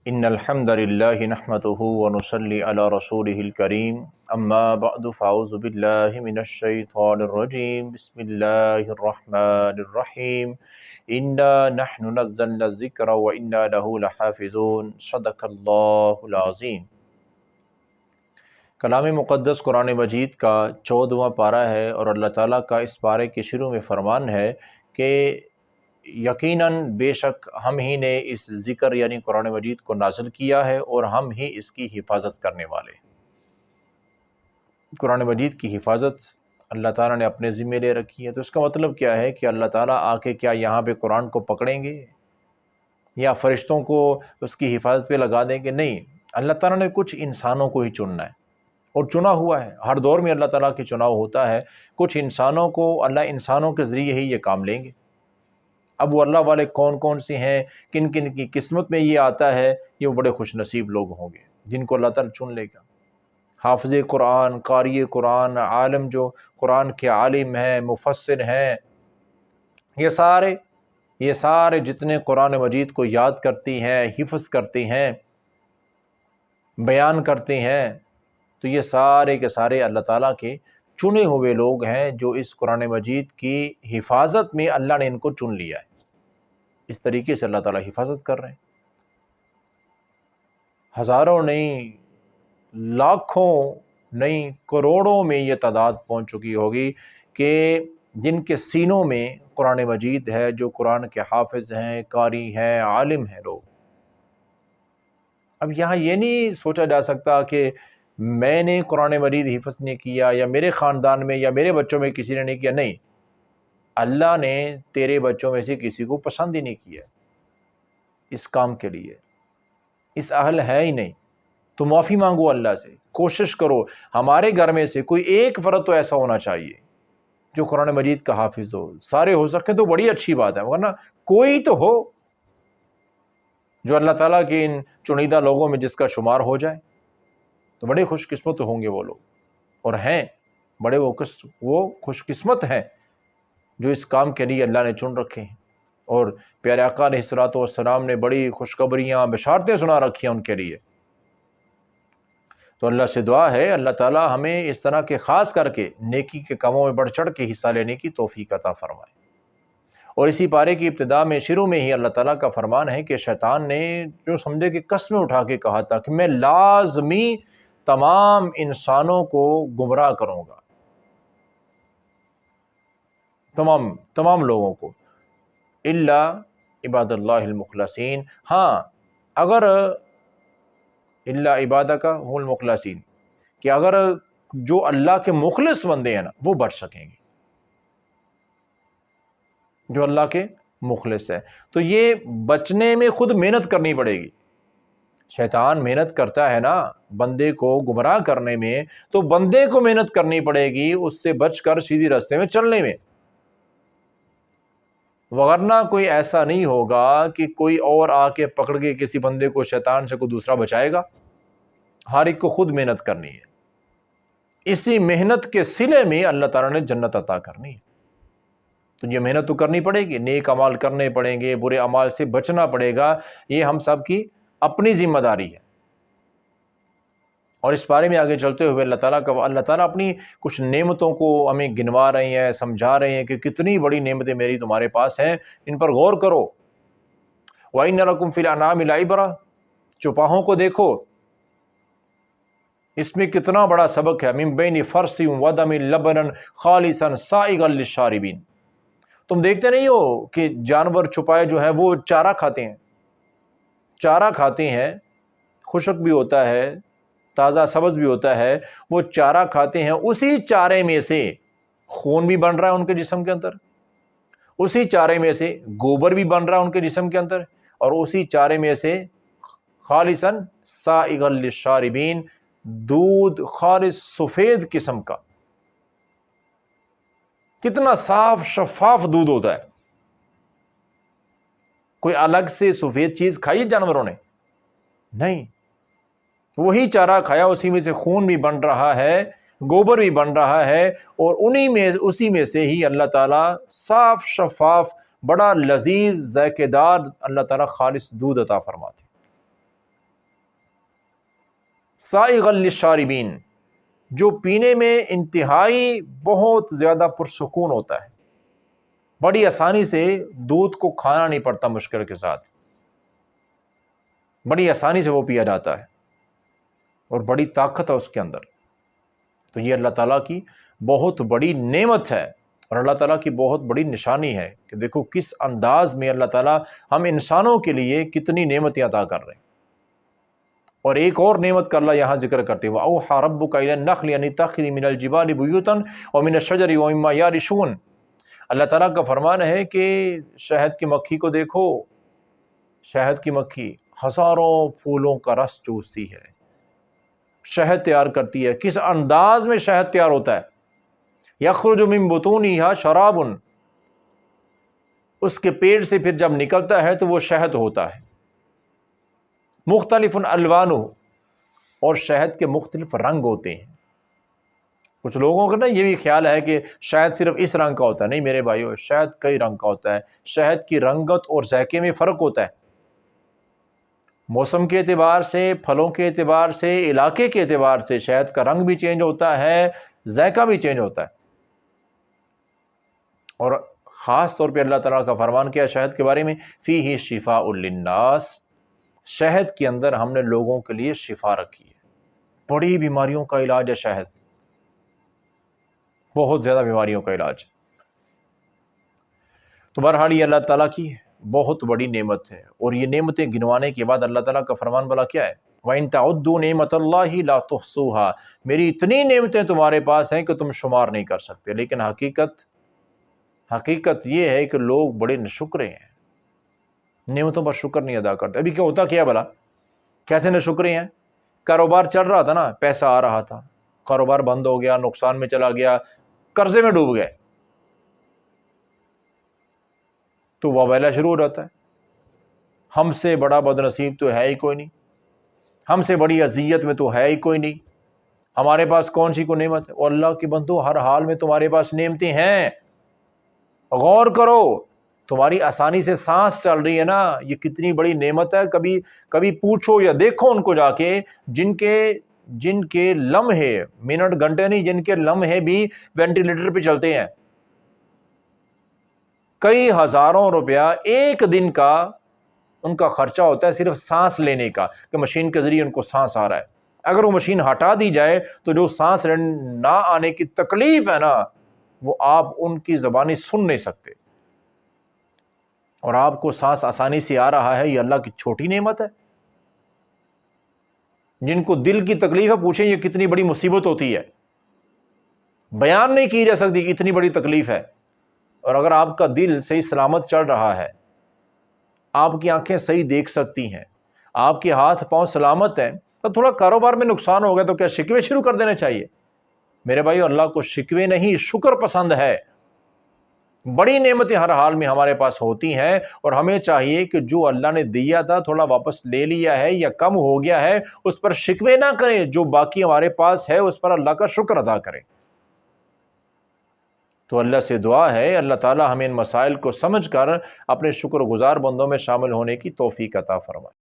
ان الحمد للہ نحمده ونصلی علی رسولہ الکریم اما بعد فاعوذ باللہ من الشیطان الرجیم بسم اللہ الرحمن الرحیم انا نحن نزلنا الذکر وانا له لحافظون صدق اللہ العظیم۔ کلام مقدس قرآن مجید کا 14واں پارہ ہے اور اللہ تعالیٰ کا اس پارے کے شروع میں فرمان ہے کہ یقیناً بے شک ہم ہی نے اس ذکر یعنی قرآن مجید کو نازل کیا ہے اور ہم ہی اس کی حفاظت کرنے والے۔ قرآن مجید کی حفاظت اللہ تعالیٰ نے اپنے ذمہ لے رکھی ہے، تو اس کا مطلب کیا ہے کہ اللہ تعالیٰ آ کے کیا یہاں پہ قرآن کو پکڑیں گے یا فرشتوں کو اس کی حفاظت پہ لگا دیں گے؟ نہیں، اللہ تعالیٰ نے کچھ انسانوں کو ہی چننا ہے اور چنا ہوا ہے۔ ہر دور میں اللہ تعالیٰ کی چناؤ ہوتا ہے، کچھ انسانوں کو اللہ انسانوں کے ذریعے ہی یہ کام لیں گے۔ اب وہ اللہ والے کون کون سے ہیں، کن کن کی قسمت میں یہ آتا ہے، یہ بڑے خوش نصیب لوگ ہوں گے جن کو اللہ تعالیٰ چن لے گا۔ حافظ قرآن، قاری قرآن، عالم جو قرآن کے عالم ہیں، مفسر ہیں، یہ سارے جتنے قرآن مجید کو یاد کرتی ہیں، حفظ کرتے ہیں، بیان کرتے ہیں، تو یہ سارے کے سارے اللہ تعالیٰ کے چنے ہوئے لوگ ہیں جو اس قرآن مجید کی حفاظت میں اللہ نے ان کو چن لیا ہے۔ اس طریقے سے اللہ تعالیٰ حفاظت کر رہے ہیں۔ ہزاروں نہیں، لاکھوں نہیں، کروڑوں میں یہ تعداد پہنچ چکی ہوگی کہ جن کے سینوں میں قرآن مجید ہے، جو قرآن کے حافظ ہیں، قاری ہیں، عالم ہیں لوگ۔ اب یہاں یہ نہیں سوچا جا سکتا کہ میں نے قرآن مجید حفظ نہیں کیا یا میرے خاندان میں یا میرے بچوں میں کسی نے نہیں کیا۔ نہیں، اللہ نے تیرے بچوں میں سے کسی کو پسند ہی نہیں کیا اس کام کے لیے، اس اہل ہے ہی نہیں۔ تو معافی مانگو اللہ سے، کوشش کرو ہمارے گھر میں سے کوئی ایک فرد تو ایسا ہونا چاہیے جو قرآن مجید کا حافظ ہو۔ سارے ہو سکیں تو بڑی اچھی بات ہے، ورنہ کوئی تو ہو جو اللہ تعالیٰ کے ان چنیدہ لوگوں میں جس کا شمار ہو جائے، تو بڑے خوش قسمت ہوں گے وہ لوگ، اور ہیں بڑے وہ خوش قسمت ہیں جو اس کام کے لیے اللہ نے چن رکھے ہیں۔ اور پیارے آقا علیہ الصلوۃ والسلام نے بڑی خوشخبریاں، بشارتیں سنا رکھی ہیں ان کے لیے۔ تو اللہ سے دعا ہے اللہ تعالیٰ ہمیں اس طرح کے خاص کر کے نیکی کے کاموں میں بڑھ چڑھ کے حصہ لینے کی توفیق عطا فرمائے۔ اور اسی پارے کی ابتدا میں شروع میں ہی اللہ تعالیٰ کا فرمان ہے کہ شیطان نے جو سمجھے کہ قسمیں اٹھا کے کہا تھا کہ میں لازمی تمام انسانوں کو گمراہ کروں گا، تمام لوگوں کو، الا عباد اللہ المخلصین، ہاں اگر الا عبادک هم المخلصین، کہ اگر جو اللہ کے مخلص بندے ہیں نا وہ بچ سکیں گے، جو اللہ کے مخلص ہے۔ تو یہ بچنے میں خود محنت کرنی پڑے گی۔ شیطان محنت کرتا ہے نا بندے کو گمراہ کرنے میں، تو بندے کو محنت کرنی پڑے گی اس سے بچ کر سیدھی راستے میں چلنے میں، وگرنہ کوئی ایسا نہیں ہوگا کہ کوئی اور آ کے پکڑ کے کسی بندے کو شیطان سے کوئی دوسرا بچائے گا۔ ہر ایک کو خود محنت کرنی ہے، اسی محنت کے صلے میں اللہ تعالیٰ نے جنت عطا کرنی ہے۔ تو یہ محنت تو کرنی پڑے گی، نیک اعمال کرنے پڑیں گے، برے اعمال سے بچنا پڑے گا، یہ ہم سب کی اپنی ذمہ داری ہے۔ اور اس بارے میں آگے چلتے ہوئے اللہ تعالیٰ اپنی کچھ نعمتوں کو ہمیں گنوا رہے ہیں، سمجھا رہے ہیں کہ کتنی بڑی نعمتیں میری تمہارے پاس ہیں، ان پر غور کرو۔ وَإِنَّ لَكُمْ فِي الْأَنْعَامِ لَعِبْرَةً، چوپاہوں کو دیکھو، اس میں کتنا بڑا سبق ہے۔ مِن بَيْنِ فَرْثٍ وَدَمٍ لَبَنًا خَالِصًا سَائِغًا لِلشَّارِبِينَ، تم دیکھتے نہیں ہو کہ جانور چوپائے جو ہیں وہ چارہ کھاتے ہیں، خشک بھی ہوتا ہے، تازہ سبز بھی ہوتا ہے، وہ چارہ کھاتے ہیں، اسی چارے میں سے خون بھی بن رہا ہے ان کے جسم کے اندر، اسی چارے میں سے گوبر بھی بن رہا ہے ان کے جسم کے اندر، اور اسی چارے میں سے خالصاً سائغا للشاربین، دودھ خالص سفید قسم کا، کتنا صاف شفاف دودھ ہوتا ہے۔ کوئی الگ سے سفید چیز کھائی جانوروں نے؟ نہیں، وہی چارہ کھایا، اسی میں سے خون بھی بن رہا ہے، گوبر بھی بن رہا ہے، اور اسی میں سے ہی اللہ تعالیٰ صاف شفاف، بڑا لذیذ ذائقے دار اللہ تعالیٰ خالص دودھ عطا فرماتے۔ سائغا للشاربین، جو پینے میں انتہائی بہت زیادہ پرسکون ہوتا ہے، بڑی آسانی سے دودھ کو کھانا نہیں پڑتا، مشکل کے ساتھ بڑی آسانی سے وہ پیا جاتا ہے اور بڑی طاقت ہے اس کے اندر۔ تو یہ اللہ تعالیٰ کی بہت بڑی نعمت ہے اور اللہ تعالیٰ کی بہت بڑی نشانی ہے کہ دیکھو کس انداز میں اللہ تعالیٰ ہم انسانوں کے لیے کتنی نعمتیں عطا کر رہے ہیں۔ اور ایک اور نعمت کا اللہ یہاں ذکر کرتے ہیں، وَأَوْحَى رَبُّكَ إِلَى النَّخْلِ أَنِ اتَّخِذِي مِنَ الْجِبَالِ بُيُوتًا وَمِنَ الشَّجَرِ وَمِمَّا يَعْرِشُونَ۔ اللہ تعالیٰ کا فرمان ہے کہ شہد کی مکھی کو دیکھو، شہد کی مکھی ہزاروں پھولوں کا رس چوستی ہے، شہد تیار کرتی ہے۔ کس انداز میں شہد تیار ہوتا ہے؟ یخرج من بطونہا شراب، اس کے پیٹ سے پھر جب نکلتا ہے تو وہ شہد ہوتا ہے، مختلف الوانہ، اور شہد کے مختلف رنگ ہوتے ہیں۔ کچھ لوگوں کا نا یہ بھی خیال ہے کہ شہد صرف اس رنگ کا ہوتا ہے، نہیں میرے بھائیو، شہد کئی رنگ کا ہوتا ہے۔ شہد کی رنگت اور ذائقے میں فرق ہوتا ہے، موسم کے اعتبار سے، پھلوں کے اعتبار سے، علاقے کے اعتبار سے شہد کا رنگ بھی چینج ہوتا ہے، ذائقہ بھی چینج ہوتا ہے۔ اور خاص طور پہ اللہ تعالیٰ کا فرمان کیا شہد کے بارے میں، فیہ شفاء للناس، شہد کے اندر ہم نے لوگوں کے لیے شفا رکھی ہے، بڑی بیماریوں کا علاج ہے شہد، بہت زیادہ بیماریوں کا علاج۔ تو بہرحال یہ اللہ تعالیٰ کی بہت بڑی نعمت ہے، اور یہ نعمتیں گنوانے کے بعد اللہ تعالیٰ کا فرمان بلا کیا ہے، وَإِن تَعُدُّوا نِعْمَتَ اللَّهِ لَا تُحْصُوهَا، میری اتنی نعمتیں تمہارے پاس ہیں کہ تم شمار نہیں کر سکتے۔ لیکن حقیقت یہ ہے کہ لوگ بڑے ناشکرے ہیں، نعمتوں پر شکر نہیں ادا کرتے۔ ابھی کیا ہوتا کیا بلا، کیسے ناشکرے ہیں؟ کاروبار چل رہا تھا نا، پیسہ آ رہا تھا، کاروبار بند ہو گیا، نقصان میں چلا گیا، قرضے میں ڈوب گئے، تو واویلا شروع ہو جاتا ہے، ہم سے بڑا بد نصیب تو ہے ہی کوئی نہیں، ہم سے بڑی اذیت میں تو ہے ہی کوئی نہیں، ہمارے پاس کون سی کو نعمت ہے؟ اور اللہ کے بندو، ہر حال میں تمہارے پاس نعمتیں ہیں، غور کرو، تمہاری آسانی سے سانس چل رہی ہے نا، یہ کتنی بڑی نعمت ہے۔ کبھی پوچھو یا دیکھو ان کو جا کے جن کے لمحے، منٹ گھنٹے نہیں، جن کے لمحے بھی وینٹیلیٹر پہ چلتے ہیں، کئی ہزاروں روپیہ ایک دن کا ان کا خرچہ ہوتا ہے صرف سانس لینے کا، کہ مشین کے ذریعے ان کو سانس آ رہا ہے۔ اگر وہ مشین ہٹا دی جائے تو جو سانس نہ آنے کی تکلیف ہے نا، وہ آپ ان کی زبانی سن نہیں سکتے، اور آپ کو سانس آسانی سے آ رہا ہے، یہ اللہ کی چھوٹی نعمت ہے۔ جن کو دل کی تکلیف ہے، پوچھیں یہ کتنی بڑی مصیبت ہوتی ہے، بیان نہیں کی جا سکتی کہ اتنی بڑی تکلیف ہے۔ اور اگر آپ کا دل صحیح سلامت چل رہا ہے، آپ کی آنکھیں صحیح دیکھ سکتی ہیں، آپ کے ہاتھ پاؤں سلامت ہیں، تو تھوڑا کاروبار میں نقصان ہو گیا تو کیا شکوے شروع کر دینے چاہیے؟ میرے بھائی، اللہ کو شکوے نہیں، شکر پسند ہے۔ بڑی نعمتیں ہر حال میں ہمارے پاس ہوتی ہیں، اور ہمیں چاہیے کہ جو اللہ نے دیا تھا تھوڑا واپس لے لیا ہے یا کم ہو گیا ہے، اس پر شکوے نہ کریں، جو باقی ہمارے پاس ہے اس پر اللہ کا شکر ادا کریں۔ تو اللہ سے دعا ہے اللہ تعالی ہمیں ان مسائل کو سمجھ کر اپنے شکر گزار بندوں میں شامل ہونے کی توفیق عطا فرمائے۔